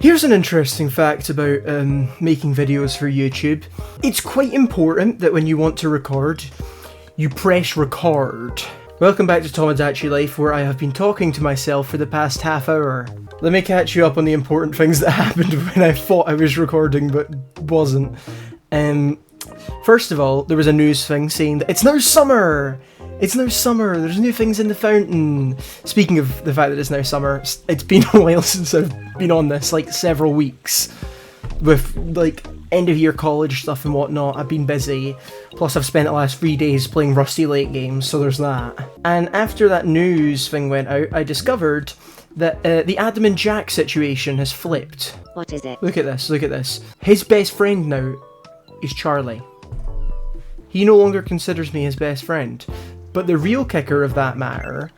Here's an interesting fact about making videos for YouTube. It's quite important that when you want to record, you press record. Welcome back to Tomodachi Life, where I have been talking to myself for the past half hour. Let me catch you up on the important things that happened when I thought I was recording but wasn't. First of all, there was a news thing saying that it's now summer! It's now summer, there's new things in the fountain. Speaking of the fact that it's now summer, it's been a while since I've been on this, like several weeks. With like end of year college stuff and whatnot, I've been busy. Plus I've spent the last 3 days playing Rusty Lake games, so there's that. And after that news thing went out, I discovered that the Adam and Jack situation has flipped. What is it? Look at this, look at this. His best friend now is Charlie. He no longer considers me his best friend. But the real kicker of that matter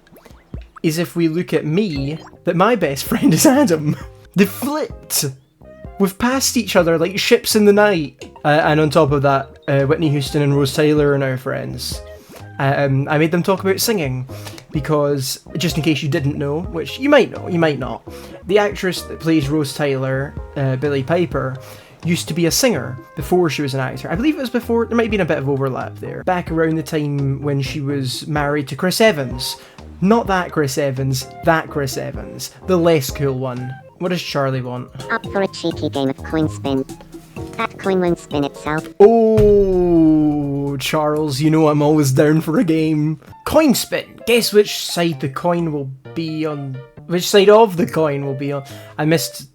is if we look at me, that my best friend is Adam. They flipped! We've passed each other like ships in the night. And on top of that, Whitney Houston and Rose Tyler are now friends. I made them talk about singing, because, just in case you didn't know, which you might know, you might not, the actress that plays Rose Tyler, Billie Piper, used to be a singer before she was an actor. I believe it was before, there might have been a bit of overlap there. Back around the time when she was married to Chris Evans. Not that Chris Evans, that Chris Evans. The less cool one. What does Charlie want? Up for a cheeky game of coin spin. That coin won't spin itself. Oh, Charles, you know I'm always down for a game. Coin spin. Guess which side the coin will be on. Which side of the coin will be on. I missed.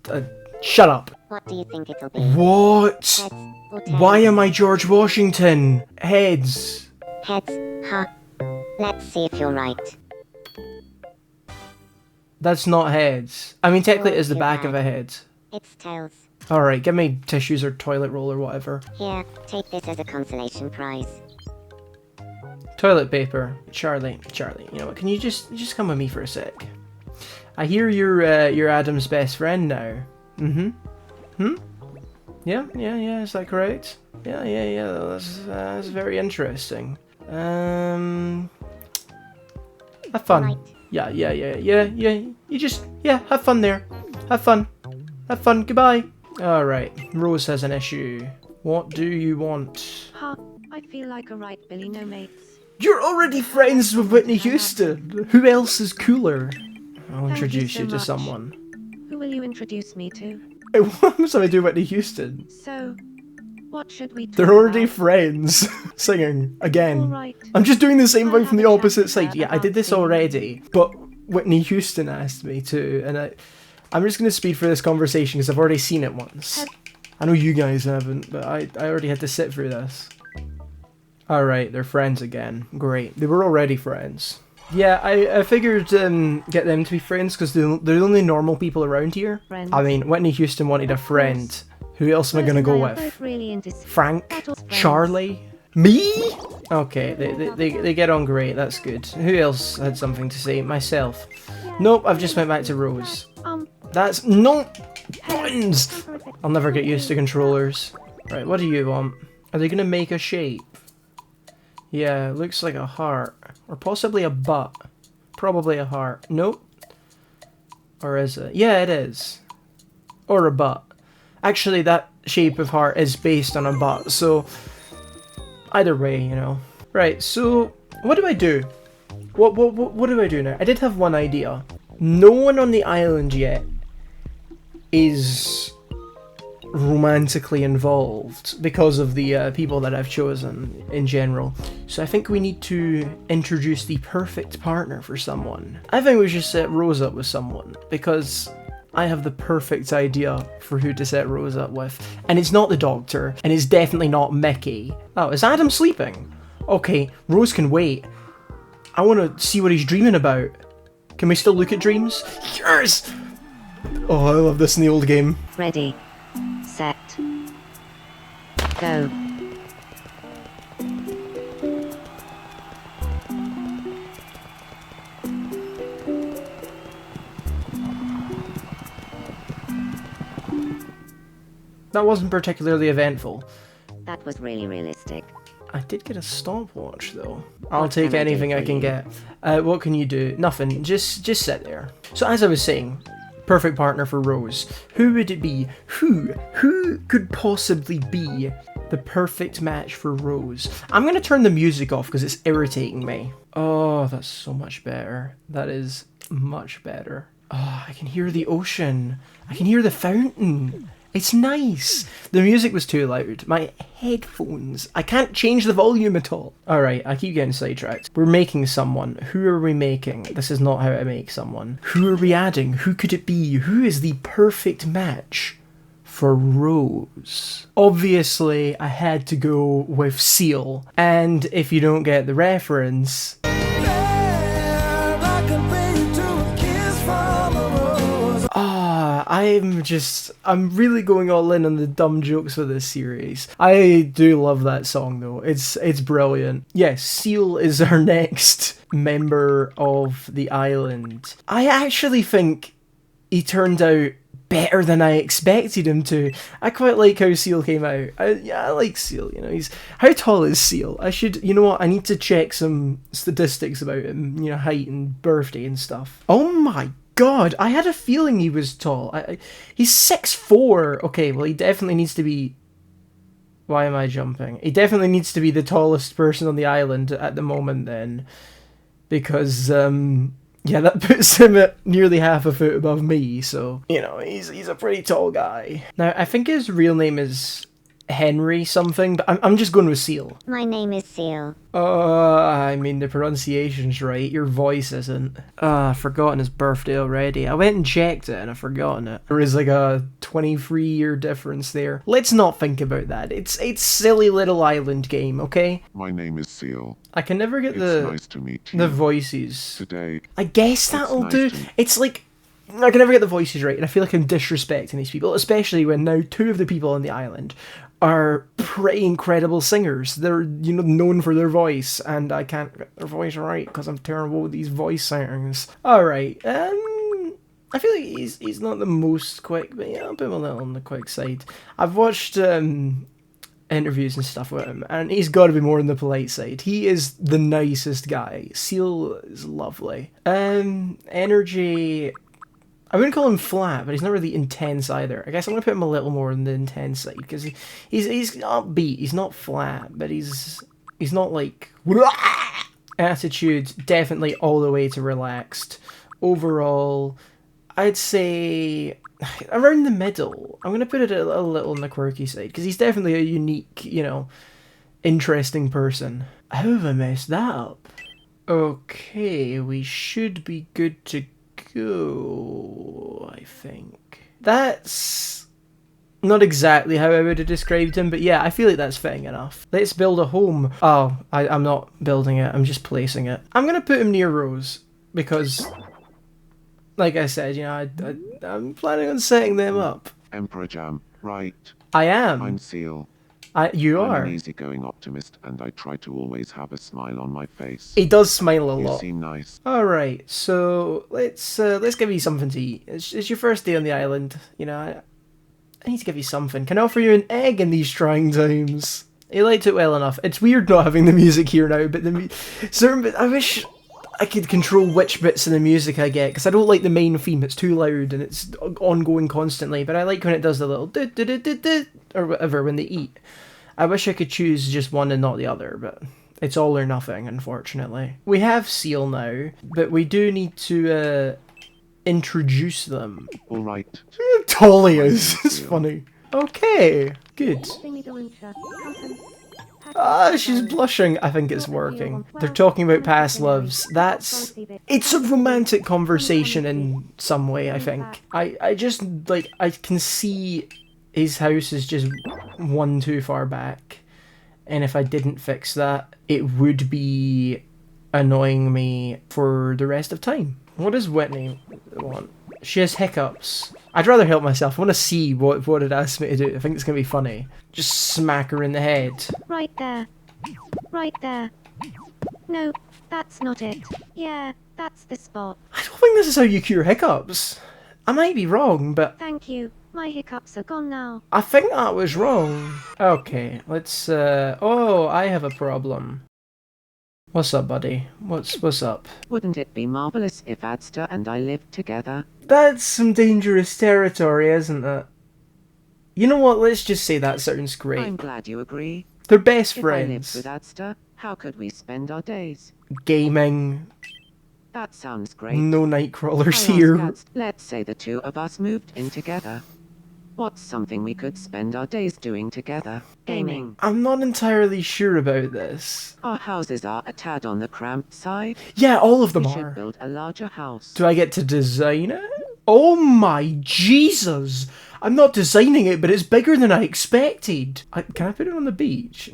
Shut up. What do you think it'll be? What? Heads or tails? Why am I George Washington? Heads. Heads, huh? Let's see if you're right. That's not heads. I mean, technically it is the Too back bad. of a head. It's tails. Alright, give me tissues or toilet roll or whatever. Here, take this as a consolation prize. Toilet paper. Charlie, you know what, can you just come with me for a sec? I hear you're Adam's best friend now. Yeah, is that correct? Yeah, that's very interesting. Have fun. Right. Yeah, you just, have fun there. Have fun, goodbye. Alright, Rose has an issue. What do you want? Huh, I feel like a right Billy, no mates. You're already friends with Whitney Houston! Who else is cooler? I'll Thank introduce you you so to much. someone. Who will you introduce me to? What must I do Whitney Houston? So, what should we talk They're already about? friends. Singing. Again. Alright. I'm just doing the same I'll thing from have the a chat opposite with side. her Yeah, I about did this singing. already, but Whitney Houston asked me to, and I'm just going to speed through this conversation because I've already seen it once. I know you guys haven't, but I already had to sit through this. Alright, they're friends again. Great. They were already friends. Yeah, I figured get them to be friends because they're the only normal people around here. Friends. I mean, Whitney Houston wanted a friend. Who else am I going to go with? Both really into Frank? That was friends. Charlie? Me? Okay, they get on great, that's good. Who else had something to say? Myself. Nope, I've just went back to Rose. That's no buttons! I'll never get used to controllers. Right, what do you want? Are they gonna make a shape? Yeah, looks like a heart. Or possibly a butt. Probably a heart. Nope. Or is it? Yeah, it is. Or a butt. Actually, that shape of heart is based on a butt, so either way, you know. Right, so what do I do? What do I do now? I did have one idea. No one on the island yet is romantically involved because of the people that I've chosen in general. So I think we need to introduce the perfect partner for someone. I think we should set Rose up with someone because I have the perfect idea for who to set Rose up with. And it's not the doctor, and it's definitely not Mickey. Oh, is Adam sleeping? Okay, Rose can wait. I want to see what he's dreaming about. Can we still look at dreams? Yes! Oh, I love this in the old game. Ready. Set. Go. That wasn't particularly eventful. That was really realistic. I did get a stopwatch though. I'll What take can I do anything I for can you? get. What can you do? Nothing. Just sit there. So as I was saying, perfect partner for Rose. Who would it be? Who could possibly be the perfect match for Rose? I'm going to turn the music off because it's irritating me. Oh, that's so much better. That is much better. Oh, I can hear the ocean. I can hear the fountain. It's nice. The music was too loud. My headphones. I can't change the volume at all. Alright, I keep getting sidetracked. We're making someone. Who are we making? This is not how to make someone. Who are we adding? Who could it be? Who is the perfect match for Rose? Obviously, I had to go with Seal. And if you don't get the reference... I'm really going all in on the dumb jokes for this series. I do love that song though. It's brilliant. Yes, Seal is our next member of the island. I actually think he turned out better than I expected him to. I quite like how Seal came out. I like Seal, you know. How tall is Seal? You know what, I need to check some statistics about him, you know, height and birthday and stuff. Oh my God, I had a feeling he was tall. He's 6'4". Okay, well, he definitely needs to be... Why am I jumping? He definitely needs to be the tallest person on the island at the moment then. Because, yeah, that puts him at nearly half a foot above me, so... You know, he's a pretty tall guy. Now, I think his real name is Henry something, but I'm just going with Seal. My name is Seal. I mean, the pronunciation's right, your voice isn't. I've forgotten his birthday already. I went and checked it and I've forgotten it. There is like a 23-year difference there. Let's not think about that. It's silly little island game, okay? My name is Seal. I can never get Nice to meet you. the voices. Today. I guess that'll nice do. It's like... I can never get the voices right, and I feel like I'm disrespecting these people, especially when now 2 of the people on the island are pretty incredible singers. They're, you know, known for their voice, and I can't get their voice right because I'm terrible with these voice settings. Alright, I feel like he's not the most quick, but yeah, I'll put him a little on the quick side. I've watched interviews and stuff with him, and he's got to be more on the polite side. He is the nicest guy. Seal is lovely. Energy... I wouldn't call him flat, but he's not really intense either. I guess I'm going to put him a little more on the intense side, because he's upbeat, he's not flat, but he's not like... Attitude, definitely all the way to relaxed. Overall, I'd say around the middle. I'm going to put it a little on the quirky side, because he's definitely a unique, you know, interesting person. How have I messed that up? Okay, we should be good to go, I think. That's not exactly how I would have described him, but yeah, I feel like that's fitting enough. Let's build a home. Oh, I'm not building it, I'm just placing it. I'm gonna put him near Rose, because, like I said, you know, I'm planning on setting them up. Emperor Jam, right? I am. I'm Seal. You I'm are. an easygoing optimist, and I try to always have a smile on my face. He does smile a You lot. seem nice. Alright, so let's give you something to eat. It's your first day on the island, you know, I need to give you something. Can I offer you an egg in these trying times? He liked it well enough. It's weird not having the music here now, but certain bits, I wish I could control which bits of the music I get, because I don't like the main theme. It's too loud and it's ongoing constantly, but I like when it does the little do or whatever when they eat. I wish I could choose just one and not the other, but it's all or nothing, unfortunately. We have Seal now, but we do need to introduce them. Alright. Tall he is. It's funny. Okay, good. She's blushing. I think it's working. They're talking about past loves. It's a romantic conversation in some way, I think. I just, like, I can see his house is just one too far back. And if I didn't fix that, it would be annoying me for the rest of time. What does Whitney want? She has hiccups. I'd rather help myself. I want to see what it asks me to do. I think it's going to be funny. Just smack her in the head. Right there. Right there. No, that's not it. Yeah, that's the spot. I don't think this is how you cure hiccups. I might be wrong, but... Thank you. My hiccups are gone now. I think that was wrong. Okay, let's, oh, I have a problem. What's up, buddy? What's up? Wouldn't it be marvelous if Adster and I lived together? That's some dangerous territory, isn't it? You know what? Let's just say that sounds great. I'm glad you agree. They're best If I lived friends. with Adster, how could we spend our days? Gaming. That sounds great. No I nightcrawlers asked here. Adster, let's say the two of us moved in together. What's something we could spend our days doing together? Gaming. I'm not entirely sure about this. Our houses are a tad on the cramped side. Yeah, all of them We should are. build a larger house. Do I get to design it? Oh my Jesus! I'm not designing it, but it's bigger than I expected. Can I put it on the beach?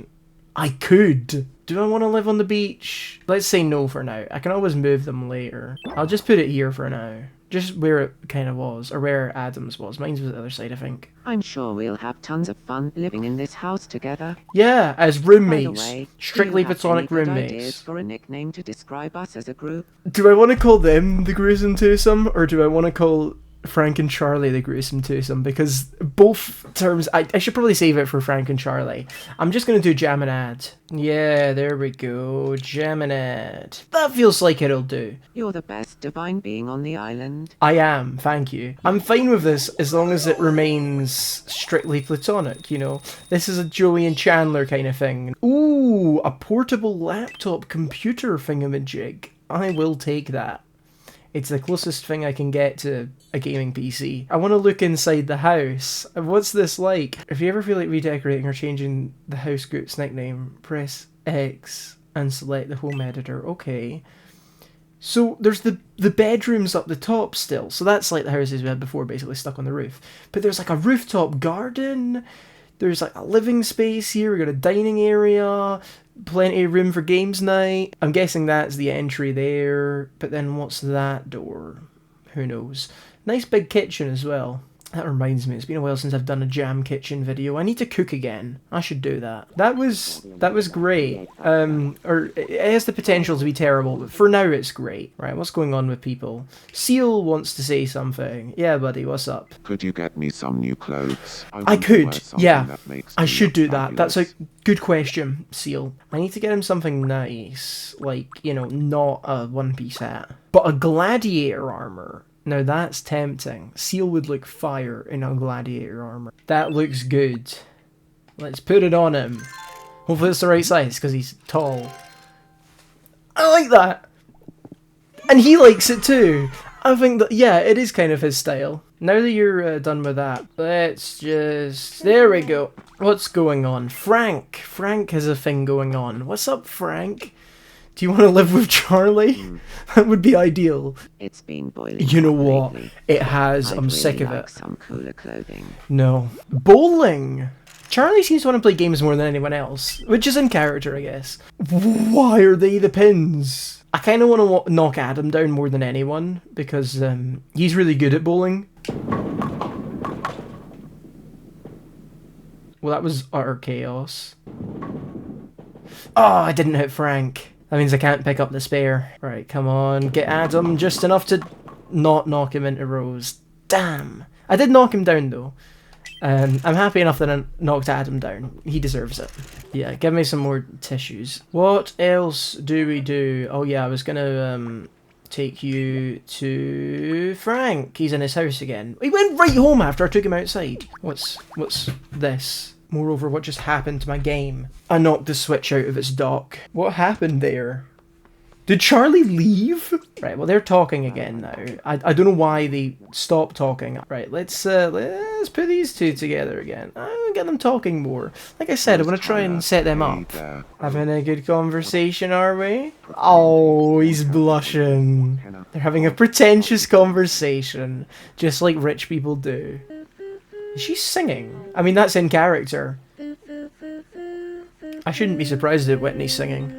I could. Do I want to live on the beach? Let's say no for now. I can always move them later. I'll just put it here for now. Just where it kind of was, or where Adam's was. Mine's was the other side, I think. I'm sure we'll have tons of fun living in this house together. Yeah, as By roommates. the way, Strictly do you have platonic any good roommates. ideas for a nickname to describe us as a group? Do I want to call them the gruesome twosome, or do I want to call Frank and Charlie the gruesome twosome? Because both terms, I should probably save it for Frank and Charlie. I'm just going to do Jam and Ad. Yeah, there we go. Jam and Ad. That feels like it'll do. You're the best divine being on the island. I am, thank you. I'm fine with this as long as it remains strictly platonic, you know? This is a Joey and Chandler kind of thing. Ooh, a portable laptop computer thingamajig. I will take that. It's the closest thing I can get to a gaming PC. I want to look inside the house. What's this like? If you ever feel like redecorating or changing the house group's nickname, press X and select the home editor. Okay. So there's the bedrooms up the top still. So that's like the houses we had before, basically stuck on the roof. But there's like a rooftop garden. There's like a living space here. We got a dining area. Plenty of room for games night. I'm guessing that's the entry there. But then what's that door? Who knows? Nice big kitchen as well. That reminds me, it's been a while since I've done a jam kitchen video. I need to cook again. I should do that. That was great. Or it has the potential to be terrible, but for now it's great. Right, what's going on with people? Seal wants to say something. Yeah, buddy, what's up? Could you get me some new clothes? I want to wear could, something yeah. that makes I me should look do that. That's a fabulous. good question, Seal. I need to get him something nice. Like, you know, not a one-piece hat. But a gladiator armor. Now that's tempting. Seal would look fire in a gladiator armor. That looks good. Let's put it on him. Hopefully it's the right size, because he's tall. I like that! And he likes it too! I think that, yeah, it is kind of his style. Now that you're done with that, let's just... There we go. What's going on? Frank! Frank has a thing going on. What's up, Frank? Do you want to live with Charlie? That would be ideal. It's been boiling. You know hot what? lately. It has. I'd I'm really sick of like it. some cooler clothing. No. Bowling! Charlie seems to want to play games more than anyone else, which is in character, I guess. Why are they the pins? I kind of want to knock Adam down more than anyone, because he's really good at bowling. Well, that was utter chaos. Oh, I didn't hit Frank. That means I can't pick up the spare. Right, come on, get Adam just enough to not knock him into Rose. Damn. I did knock him down, though. I'm happy enough that I knocked Adam down. He deserves it. Yeah, give me some more tissues. What else do we do? Oh yeah, I was gonna take you to Frank. He's in his house again. He went right home after I took him outside. What's this? Moreover, what just happened to my game? I knocked the switch out of its dock. What happened there? Did Charlie leave? Right, well they're talking again now. I don't know why they stopped talking. Right, let's put these two together again. I want to get them talking more. Like I said, I want to try and set them Hey up. there. Having a good conversation, are we? Oh, he's blushing. They're having a pretentious conversation, just like rich people do. Is she singing? I mean, that's in character. I shouldn't be surprised at Whitney's singing.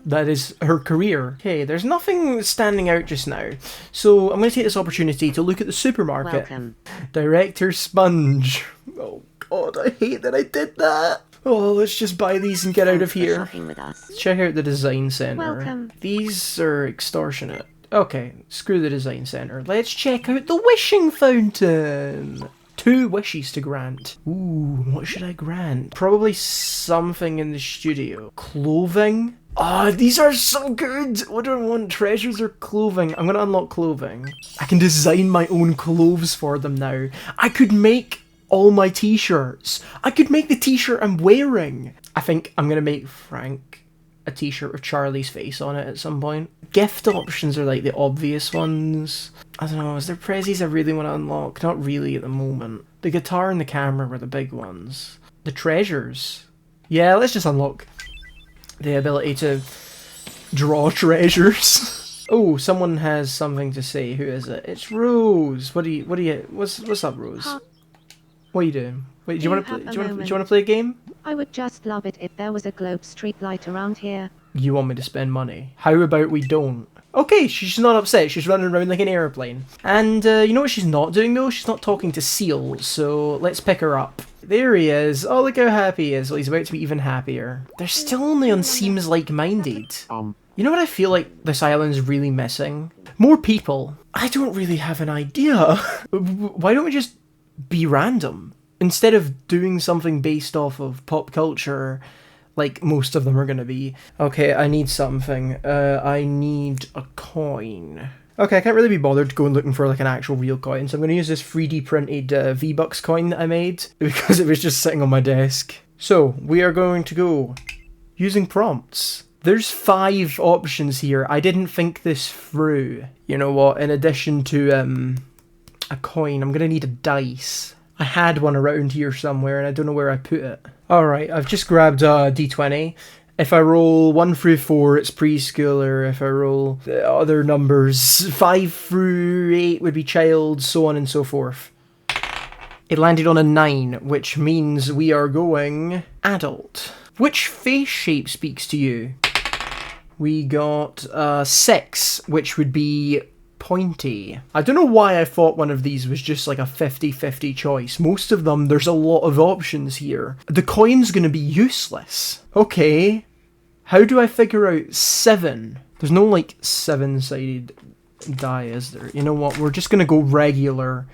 That is her career. Okay, there's nothing standing out just now, so I'm going to take this opportunity to look at the supermarket. Welcome. Director Sponge. Oh god, I hate that I did that. Oh, let's just buy these and get out of Thanks for here. shopping with us. Check out the design center. Welcome. These are extortionate. Okay, screw the design center. Let's check out the wishing fountain. 2 wishes to grant. Ooh, what should I grant? Probably something in the studio. Clothing? Ah, these are so good! What do I want? Treasures or clothing? I'm gonna unlock clothing. I can design my own clothes for them now. I could make all my t-shirts. I could make the t-shirt I'm wearing. I think I'm gonna make Frank a t-shirt with Charlie's face on it at some point. Gift options are like the obvious ones. I don't know, is there prezzies I really want to unlock? Not really at the moment. The guitar and the camera were the big ones. The treasures. Yeah, let's just unlock the ability to draw treasures. Oh, someone has something to say. Who is it? It's Rose. What's up, Rose? Huh? What are you doing? Wait, do you want to play? Do you want to play a game? I would just love it if there was a globe street light around here. You want me to spend money? How about we don't? Okay, she's not upset. She's running around like an airplane. And you know what she's not doing though? She's not talking to Seal. So let's pick her up. There he is. Oh, look how happy he is. Well, he's about to be even happier. They're still only on Seems Like-Minded. You know what I feel like this island's really missing? More people. I don't really have an idea. Why don't we just be random? Instead of doing something based off of pop culture, like most of them are going to be. Okay, I need something. I need a coin. Okay, I can't really be bothered going looking for like an actual real coin, so I'm going to use this 3D printed V-Bucks coin that I made because it was just sitting on my desk. So, we are going to go using prompts. There's 5 options here. I didn't think this through. You know what, in addition to a coin, I'm going to need a dice. I had one around here somewhere and I don't know where I put it. Alright, I've just grabbed a d20. If I roll 1 through 4, it's preschooler. If I roll the other numbers, 5 through 8 would be child, so on and so forth. It landed on a 9, which means we are going adult. Which face shape speaks to you? We got 6, which would be pointy. I don't know why I thought one of these was just like a 50-50 choice. Most of them, there's a lot of options here. The coin's gonna be useless. Okay. How do I figure out 7? There's no like 7-sided die, is there? You know what? We're just gonna go regular.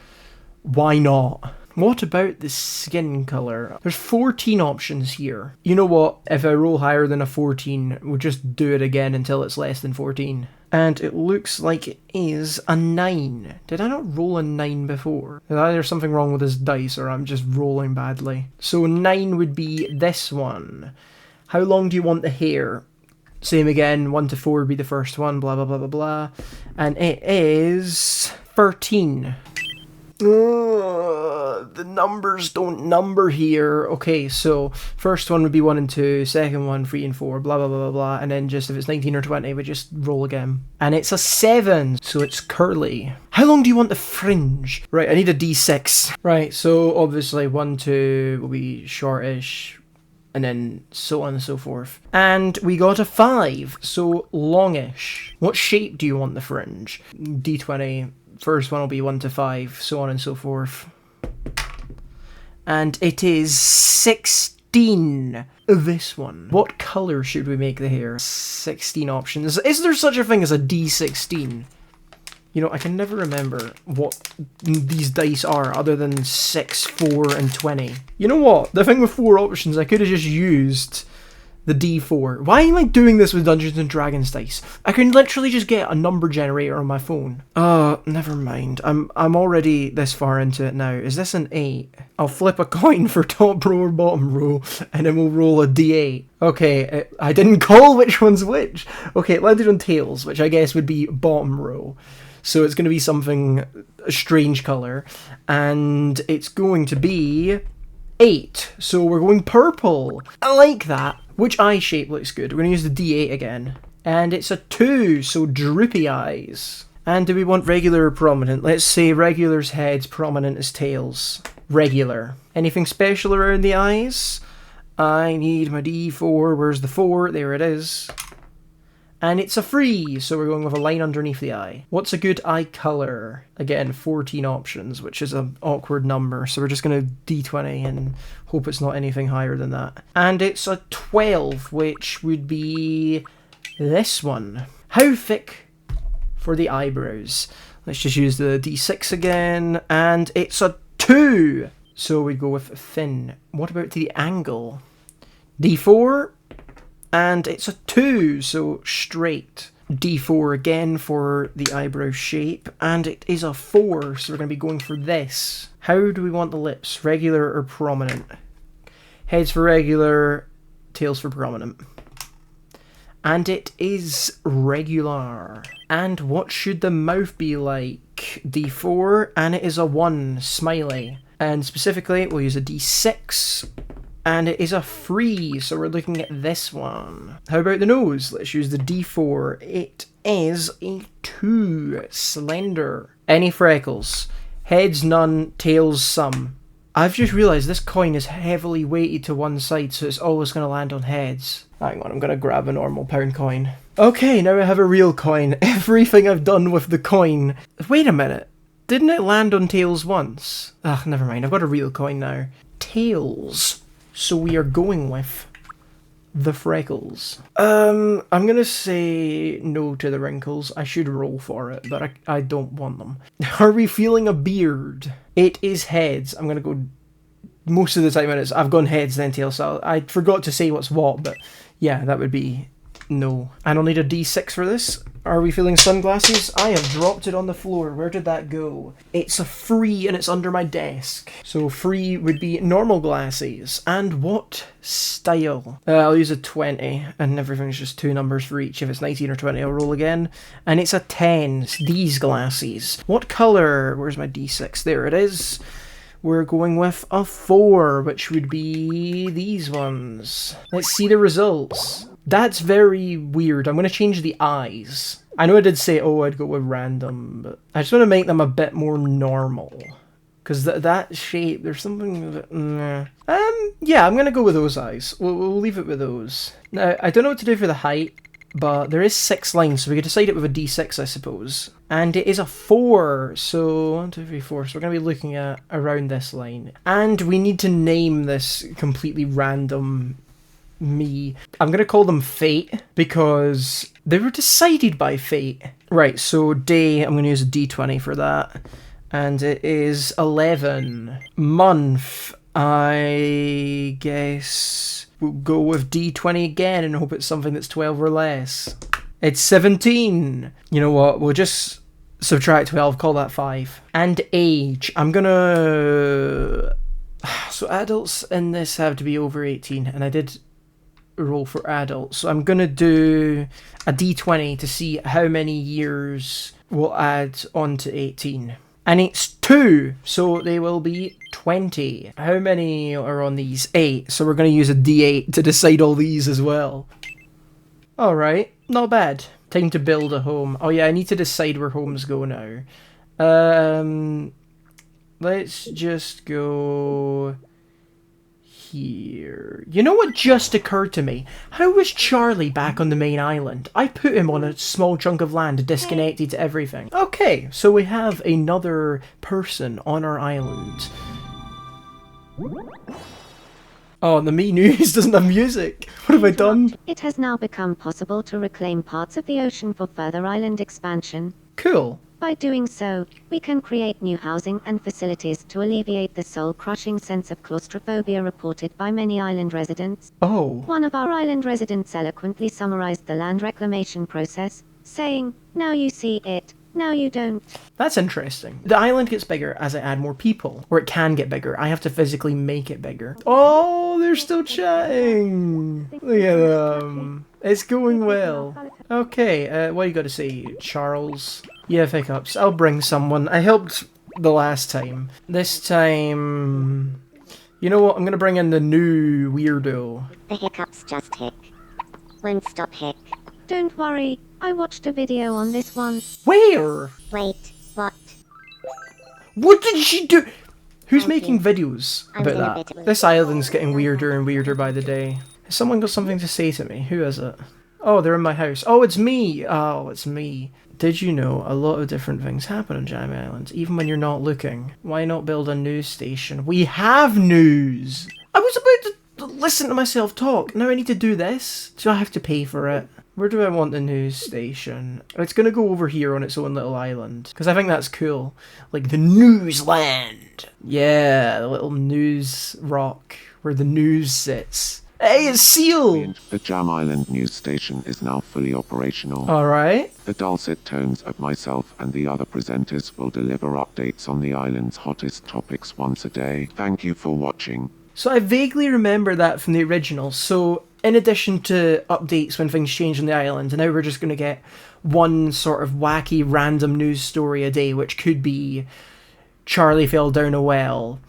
Why not? What about the skin colour? There's 14 options here. You know what? If I roll higher than a 14, we'll just do it again until it's less than 14. And it looks like it is a 9. Did I not roll a 9 before? Is either something wrong with this dice or I'm just rolling badly. So 9 would be this one. How long do you want the hair? Same again, 1 to 4 would be the first one, blah blah blah blah blah. And it is 13. The numbers don't number here. Okay, so first one would be 1 and 2, second one 3 and 4, blah blah blah blah blah, and then just if it's 19 or 20, we just roll again. And it's a 7, so it's curly. How long do you want the fringe? Right, I need a d6. Right, so obviously 1, 2 will be shortish, and then so on and so forth. And we got a 5, so longish. What shape do you want the fringe? D20. First one will be 1 to 5, so on and so forth. And it is 16. This one. What colour should we make the hair? 16 options. Is there such a thing as a D16? You know, I can never remember what these dice are other than 6, 4, and 20. You know what? The thing with 4 options, I could have just used the D4. Why am I doing this with Dungeons and Dragons dice? I can literally just get a number generator on my phone. Never mind. I'm already this far into it now. Is this an 8? I'll flip a coin for top row or bottom row, and then we'll roll a D8. Okay, I didn't call which one's which. Okay, it landed on tails, which I guess would be bottom row. So it's going to be something a strange colour, and it's going to be 8. So we're going purple. I like that. Which eye shape looks good? We're going to use the D8 again. And it's a 2, so droopy eyes. And do we want regular or prominent? Let's say regular's heads, prominent is tails. Regular. Anything special around the eyes? I need my D4. Where's the 4? There it is. And it's a 3, so we're going with a line underneath the eye. What's a good eye colour? Again, 14 options, which is an awkward number, so we're just going to D20 and hope it's not anything higher than that. And it's a 12, which would be this one. How thick for the eyebrows? Let's just use the D6 again, and it's a 2. So we go with thin. What about the angle? D4, and it's a 2, so straight. D4 again for the eyebrow shape, and it is a 4, so we're going to be going for this. How do we want the lips? Regular or prominent? Heads for regular, tails for prominent. And it is regular. And what should the mouth be like? D4, and it is a 1, smiley. And specifically, we'll use a D6, and it is a 3, so we're looking at this one. How about the nose? Let's use the D4. It is a 2, slender. Any freckles? Heads, none. Tails, some. I've just realised this coin is heavily weighted to one side, so it's always going to land on heads. Hang on, I'm going to grab a normal pound coin. Okay, now I have a real coin. Everything I've done with the coin... Wait a minute. Didn't it land on tails once? Ugh, never mind. I've got a real coin now. Tails. So we are going with the freckles. I'm gonna say no to the wrinkles. I should roll for it, but I don't want them. Are we feeling a beard? It is heads. I'm gonna go... Most of the time I've gone heads then tails, so I forgot to say what's what, but yeah, that would be no. I don't need a D6 for this. Are we feeling sunglasses? I have dropped it on the floor. Where did that go? It's a 3 and it's under my desk. So 3 would be normal glasses. And what style? I'll use a 20 and everything's just 2 numbers for each. If it's 19 or 20, I'll roll again. And it's a 10. It's these glasses. What colour? Where's my D6? There it is. We're going with a 4, which would be these ones. Let's see the results. That's very weird. I'm going to change the eyes. I know I did say, oh, I'd go with random, but I just want to make them a bit more normal. Because that shape, there's something that... Nah. Yeah, I'm going to go with those eyes. We'll leave it with those. Now, I don't know what to do for the height, but there is 6 lines, so we could decide it with a D6, I suppose. And it is a 4, so 1, 2, 3, 4. So we're going to be looking at around this line. And we need to name this completely random me. I'm going to call them Fate, because they were decided by Fate. Right, so day, I'm going to use a D20 for that. And it is 11. Month, I guess we'll go with D20 again and hope it's something that's 12 or less. It's 17. You know what, we'll just subtract 12, call that 5. And age, I'm gonna... So adults in this have to be over 18, and I did roll for adults. So I'm gonna do a D20 to see how many years we'll add on to 18. And it's 2, so they will be 20. How many are on these? 8, so we're going to use a D8 to decide all these as well. Alright, not bad. Time to build a home. Oh yeah, I need to decide where homes go now. Let's just go... here. You know what just occurred to me? How was Charlie back on the main island? I put him on a small chunk of land disconnected to everything. Okay, so we have another person on our island. Oh, the Me News doesn't have music. What have I done? It has now become possible to reclaim parts of the ocean for further island expansion. Cool. By doing so, we can create new housing and facilities to alleviate the soul-crushing sense of claustrophobia reported by many island residents. Oh. One of our island residents eloquently summarized the land reclamation process, saying, "Now you see it, now you don't." That's interesting. The island gets bigger as I add more people. Or it can get bigger. I have to physically make it bigger. Oh, they're still chatting. Look at them. It's going well. Okay, what you got to say, Charles? You have hiccups. I'll bring someone. I helped the last time. This time... You know what? I'm going to bring in the new weirdo. The hiccups just hick. Won't stop hick. Don't worry, I watched a video on this once. Where? Wait, what? What did she do? Who's Thank making you. videos I'm in a about bit that? of a- This island's getting weirder and weirder by the day. Has someone got something to say to me? Who is it? Oh, they're in my house. Oh, it's me! Oh, it's me. Did you know a lot of different things happen on Jammy Island, even when you're not looking? Why not build a news station? We have news! I was about to listen to myself talk. Now I need to do this? Do I have to pay for it? Where do I want the news station? It's gonna go over here on its own little island, because I think that's cool. Like the Newsland! Yeah, the little news rock where the news sits. Hey, it's Seal! The Jam Island news station is now fully operational. Alright. The dulcet tones of myself and the other presenters will deliver updates on the island's hottest topics once a day. Thank you for watching. So I vaguely remember that from the original. So in addition to updates when things change on the island, now we're just going to get one sort of wacky random news story a day, which could be Charlie fell down a well,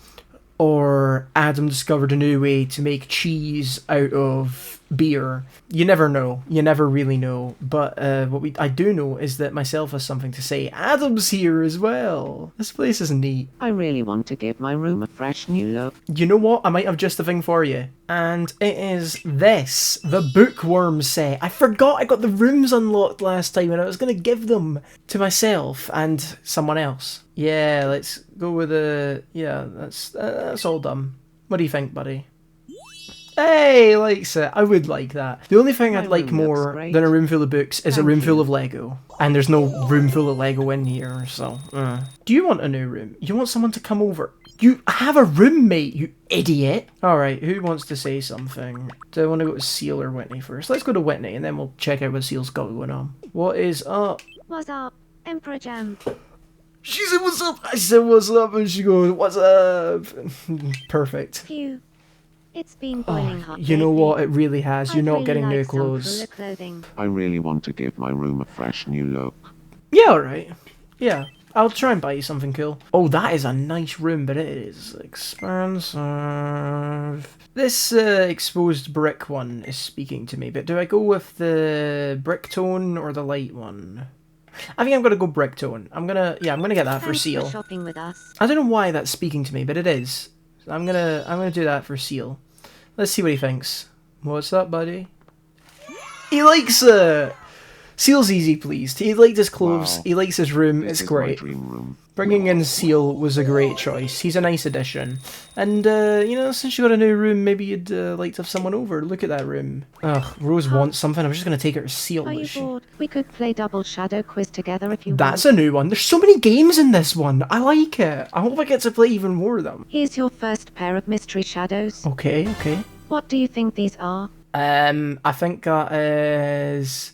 or Adam discovered a new way to make cheese out of beer. You never know. You never really know. But I do know is that myself has something to say. Adam's here as well. This place is neat. I really want to give my room a fresh new look. You know what? I might have just the thing for you. And it is this, the Bookworm set. I forgot I got the rooms unlocked last time and I was going to give them to myself and someone else. Yeah, let's go with yeah, that's all done. What do you think, buddy? Hey, likes it. I would like that. The only thing I'd like more than a room full of books is a room full of Lego. And there's no room full of Lego in here, so... Do you want a new room? You want someone to come over? You have a roommate, you idiot! Alright, who wants to say something? Do I want to go to Seal or Whitney first? Let's go to Whitney, and then we'll check out what Seal's got going on. What is up? What's up, Emperor Jam? She said, what's up? I said, what's up? And she goes, what's up? Perfect. Phew. It's been boiling hot. You know lately. what? It really has. You're I'd not really getting new like some clothes. cooler clothing. I really want to give my room a fresh new look. Yeah, alright. Yeah. I'll try and buy you something cool. Oh, that is a nice room, but it is expensive. This exposed brick one is speaking to me, but do I go with the brick tone or the light one? I think I'm gonna go brick tone. I'm gonna get that for Thanks Seal. for shopping with us. I don't know why that's speaking to me, but it is. So I'm gonna do that for Seal. Let's see what he thinks. What's up, buddy? He likes it! Seal's easy pleased. He liked his clothes, Wow. he likes his room, This it's is great. my dream room. Bringing in Seal was a great choice. He's a nice addition. And, you know, since you got a new room, maybe you'd like to have someone over. Look at that room. Ugh, Rose wants something. I'm just going to take her to Seal. Are you is she? bored? We could play double shadow quiz together if you That's want. a new one. There's so many games in this one. I like it. I hope I get to play even more of them. Here's your first pair of mystery shadows. Okay, okay. What do you think these are? I think that is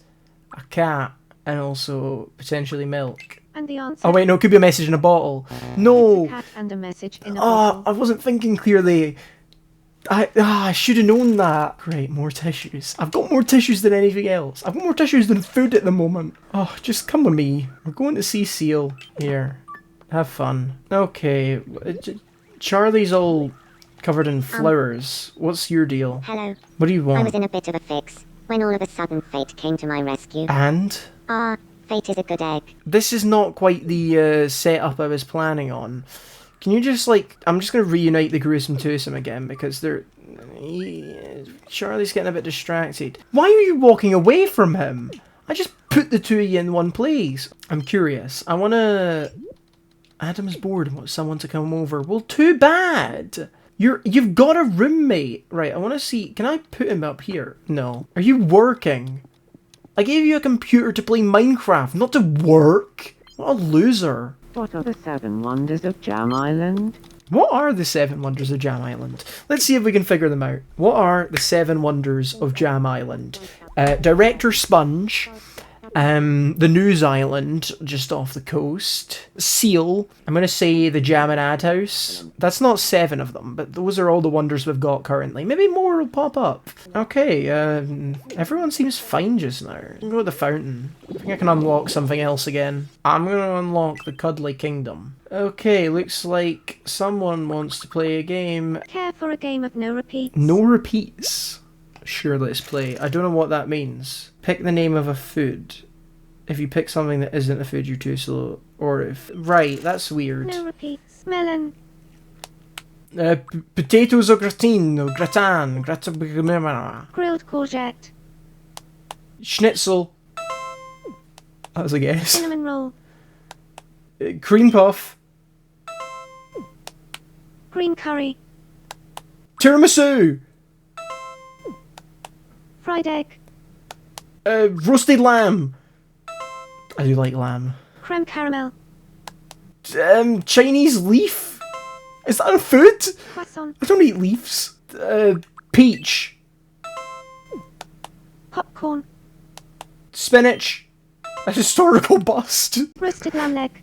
a cat and also potentially milk. And the answer? Oh wait, no, it could be a message in a bottle. It's a No! cat and a message in a Oh, bottle. I wasn't thinking clearly. I should have known that. Great, more tissues. I've got more tissues than anything else. I've got more tissues than food at the moment. Oh, just come with me. We're going to see Seal. Here. Have fun. Okay. Charlie's all covered in flowers. What's your deal? Hello. What do you I was want? in a bit of a fix when all of a sudden fate came to my rescue. And? Ah, fate is a good egg. This is not quite the setup I was planning on. Can you just, like... I'm just going to reunite the gruesome twosome again, because they're... Charlie's getting a bit distracted. Why are you walking away from him? I just put the two of you in one place. I'm curious. I want to... Adam's bored and wants someone to come over. Well, too bad! You've got a roommate! Right, I want to see... Can I put him up here? No. Are you working? I gave you a computer to play Minecraft, not to work! What a loser. What are the 7 wonders of Jam Island? What are the 7 wonders of Jam Island? Let's see if we can figure them out. What are the 7 wonders of Jam Island? Director Sponge. The News Island, just off the coast. Seal. I'm going to say the Jam and Ad House. That's not 7 of them, but those are all the wonders we've got currently. Maybe more will pop up. Okay, everyone seems fine just now. Go to the fountain. I think I can unlock something else again. I'm going to unlock the Cuddly Kingdom. Okay, looks like someone wants to play a game. Care for a game of no repeats? No repeats. Sure, let's play. I don't know what that means. Pick the name of a food. If you pick something that isn't a food, you're too slow. Or if... Right, that's weird. No repeats. Melon. Potatoes au gratin, or gratin, gratin... Grilled courgette. Schnitzel. That was a guess. Cinnamon roll. Cream puff. Green curry. Tiramisu. Fried egg. Roasted lamb. I do like lamb. Creme caramel. Chinese leaf? Is that a food? Croissant. I don't eat leaves. Peach. Popcorn. Spinach. A historical bust. Roasted lamb leg.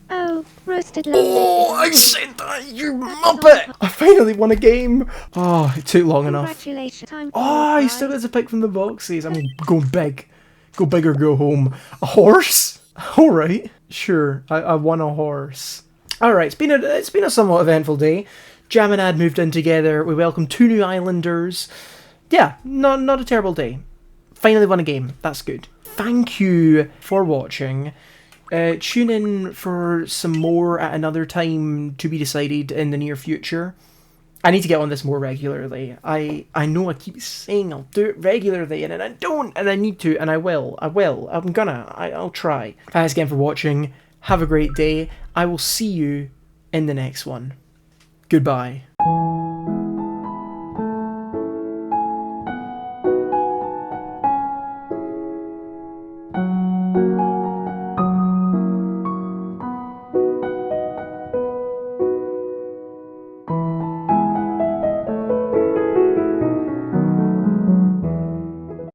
Oh, roasted lamb Oh, I said that, you muppet! I finally won a game. Oh, it took long enough. Congratulations. Time for Oh, your he still prize. gets a pick from the boxes. I'm going big. Go big or go home. A horse? Alright. Sure, I won a horse. Alright, it's been a somewhat eventful day. Jam and Ad moved in together. We welcomed 2 new islanders. Yeah, not a terrible day. Finally won a game. That's good. Thank you for watching. Tune in for some more at another time to be decided in the near future. I need to get on this more regularly. I know I keep saying I'll do it regularly, and then I don't, and I need to, and I will. I'll try. Thanks again for watching. Have a great day. I will see you in the next one. Goodbye.